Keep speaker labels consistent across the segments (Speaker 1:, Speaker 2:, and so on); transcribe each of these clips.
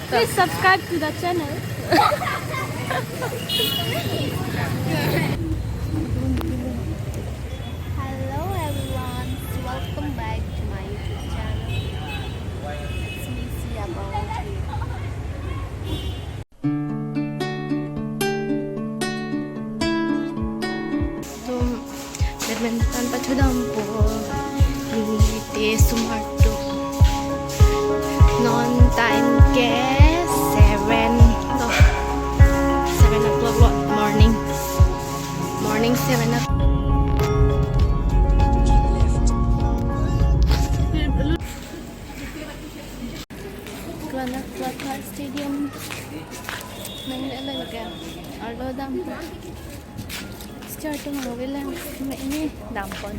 Speaker 1: Please subscribe to the channel. Hello everyone, welcome back to my YouTube channel. It's me, Seeya Bongrungpi. Badminton pachudampo ini smart to non time ke 7 o'clock morning 7 o'clock. Guwahati stadium nang nalaga aldo dampo start mo bilang ini dampon.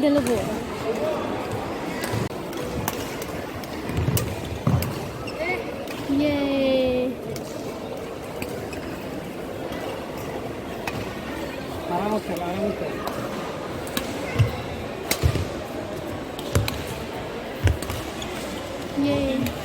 Speaker 1: Idalago. Yay! Yay!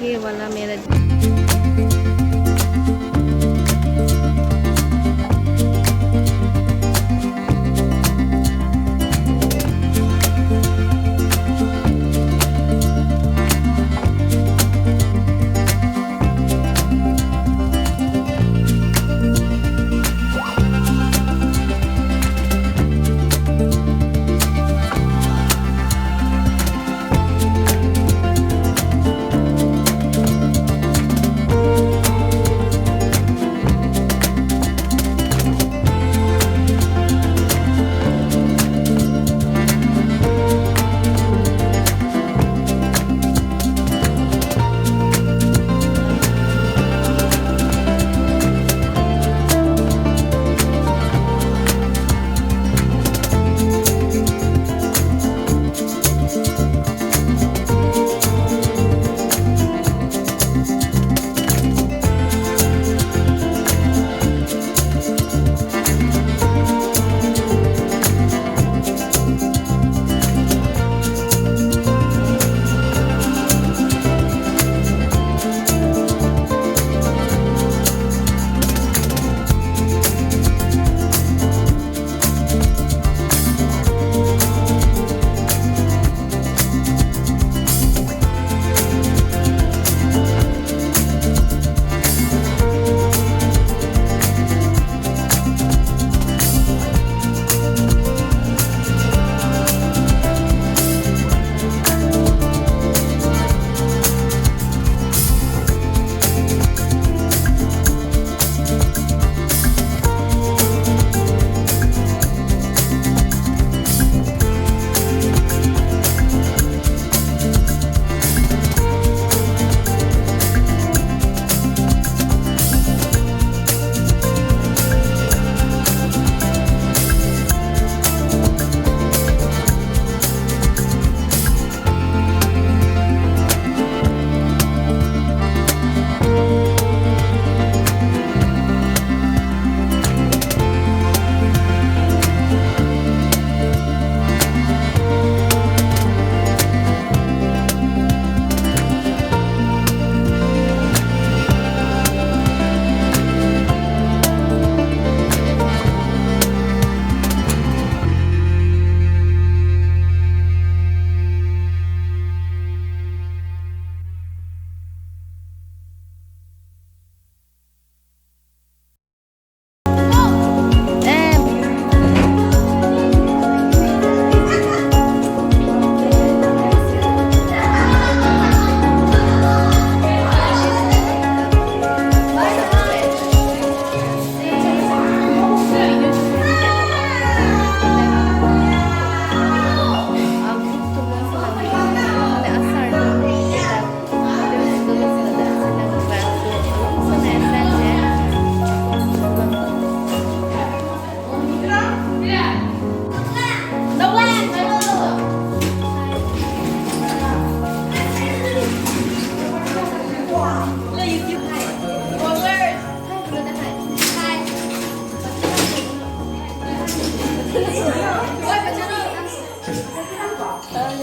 Speaker 1: ये वाला मेरा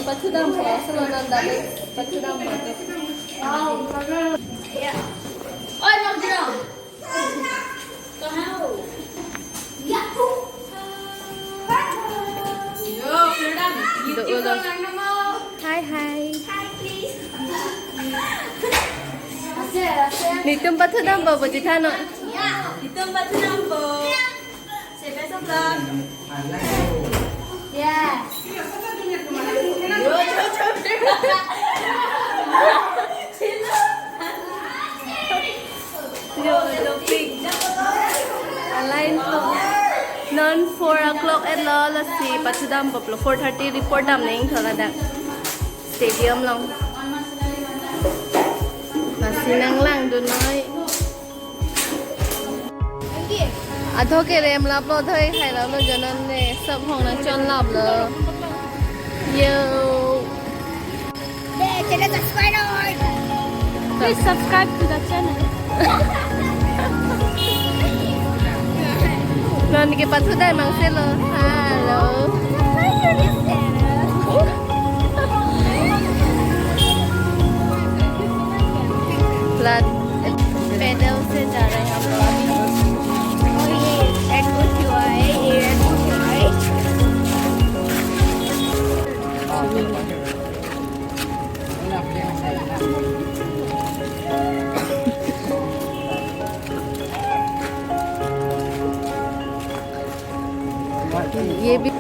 Speaker 1: Batıdan parasını ondan da batıdan bakıp.
Speaker 2: Ôi làm gì đâu? Có hao. Dạ thu. Yo, you're done. YouTuber lang naman.
Speaker 1: Hi, hi.
Speaker 2: Hi, please.
Speaker 1: Nitong batıdan baba jithano.
Speaker 2: Yeah. Itong batıdan po. Sebe sa vlog. Yeah.
Speaker 1: Yo, little pig. Line to. Non 4 o'clock at law. Let's see. Batıdan baba 4:30 report am neng thola da. Stadium long. สีนางล่างดูน้อยอ่ะโทษเกเรมรับรถเธอให้ใครแล้วเราจะนั่นเนี่ยสับห้องนั้นจนหลับเลยเยอะ
Speaker 2: Please subscribe to the channel.
Speaker 1: Nanti kita sudah mangsa lo. Halo. Plat pedal से जा रहे हैं हम लोग अभी. और ये एडवोट हुआ है, ये एडवोट हुआ है. ये भी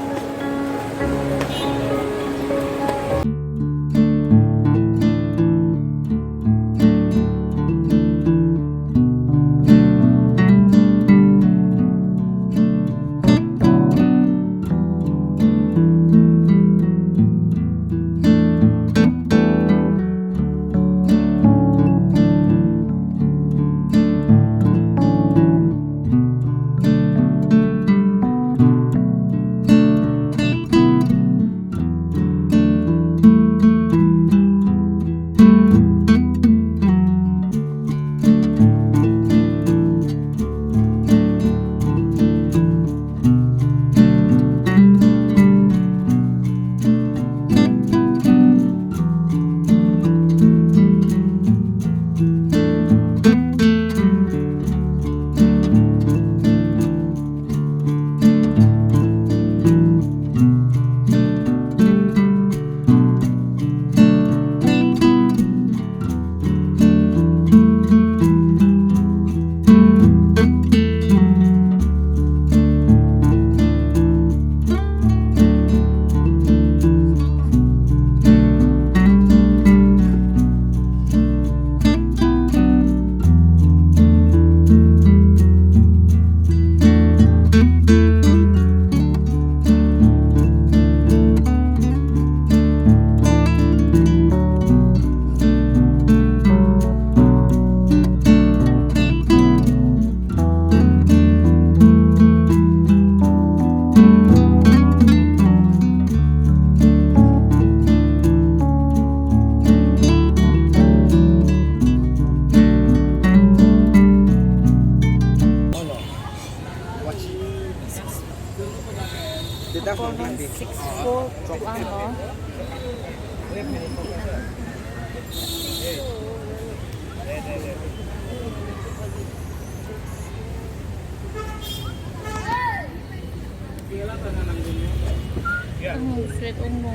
Speaker 1: Street umum.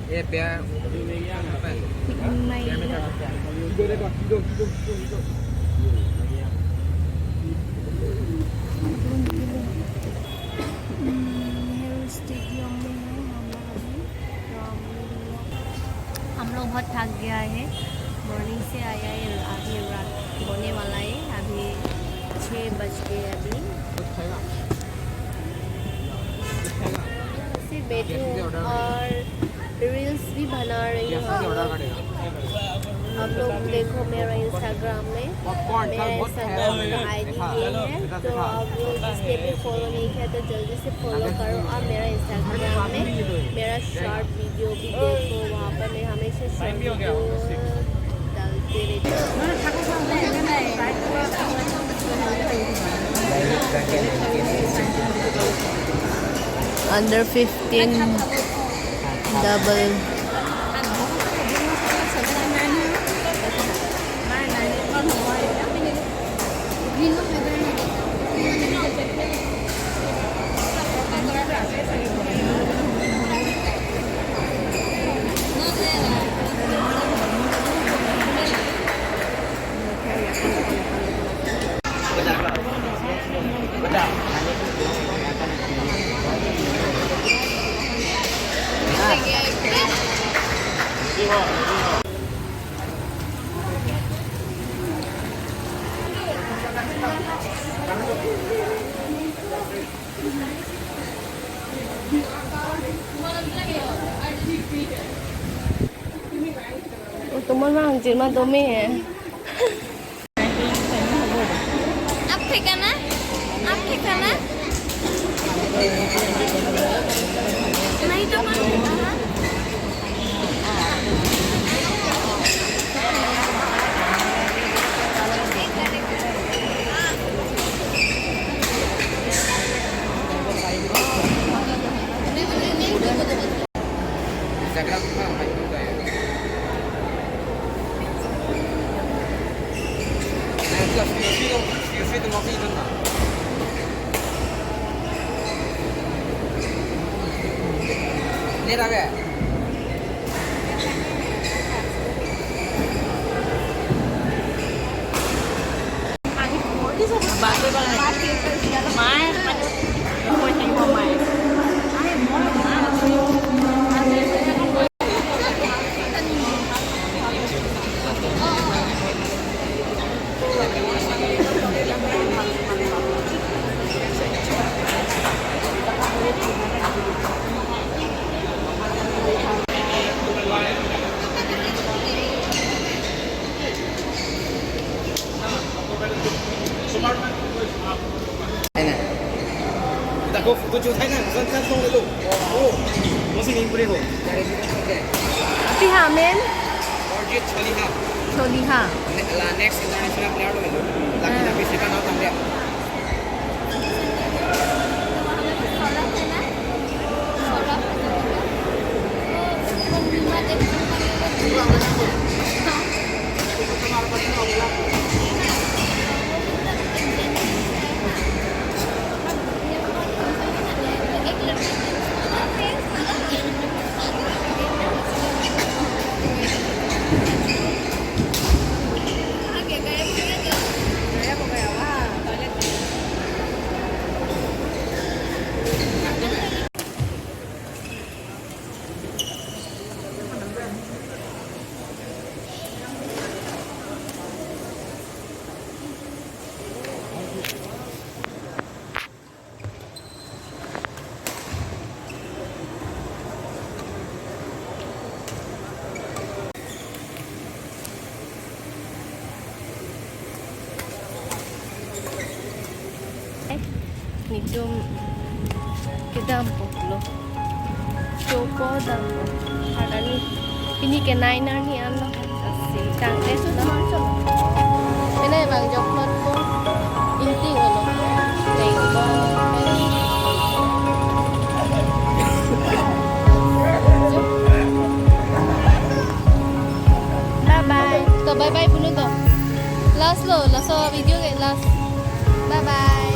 Speaker 3: Ya biar apa?
Speaker 1: Mai. हम लोग बहुत थक गया है मॉर्निंग से आया है अभी रात होने वाला है अभी 6 बज गए अभी सिर्फ बैठी हूँ और रील्स भी बना रही हूँ आप लोग देखो मेरा इंस्टाग्राम में मेरा इंस्टाग्राम का आईडी ये है तो आप लोग जिसने भी फॉलो नहीं किया तो जल्दी से फॉलो करो और मेरा इंस्टाग्राम में मेरा शॉर्ट वीडियो भी देखो वहाँ पर मैं हमेशा शॉर्ट वीडियो डालते रहती हूँ अंडर 15 डबल तुम्हारा जिम्मा तो में है ठीक है ना? आप ठीक है ना? नहीं तो कौन ठीक है?
Speaker 3: Instagram का भाई होता है मैं इसका स्क्रीनशॉट मौके करना ले रहा है
Speaker 4: Aku foto chụp thấy này, dân dân không được đủ. Ô, nó xin in bữa
Speaker 1: Pi Hamen,
Speaker 3: और ये छोली हाँ
Speaker 1: Choli ha.
Speaker 3: Next international player हो गए लाकी ना किसी का नाम था क्या
Speaker 1: Ni 좀 kedampok lo. Choco dampo. Harani ini ke nainer ni ano. Kasi tang eso na maso. Ini bang joklat ko. Inti ano. Lengko. Bye bye. To bye bye puno to. Last lo, last video ke last. Bye bye.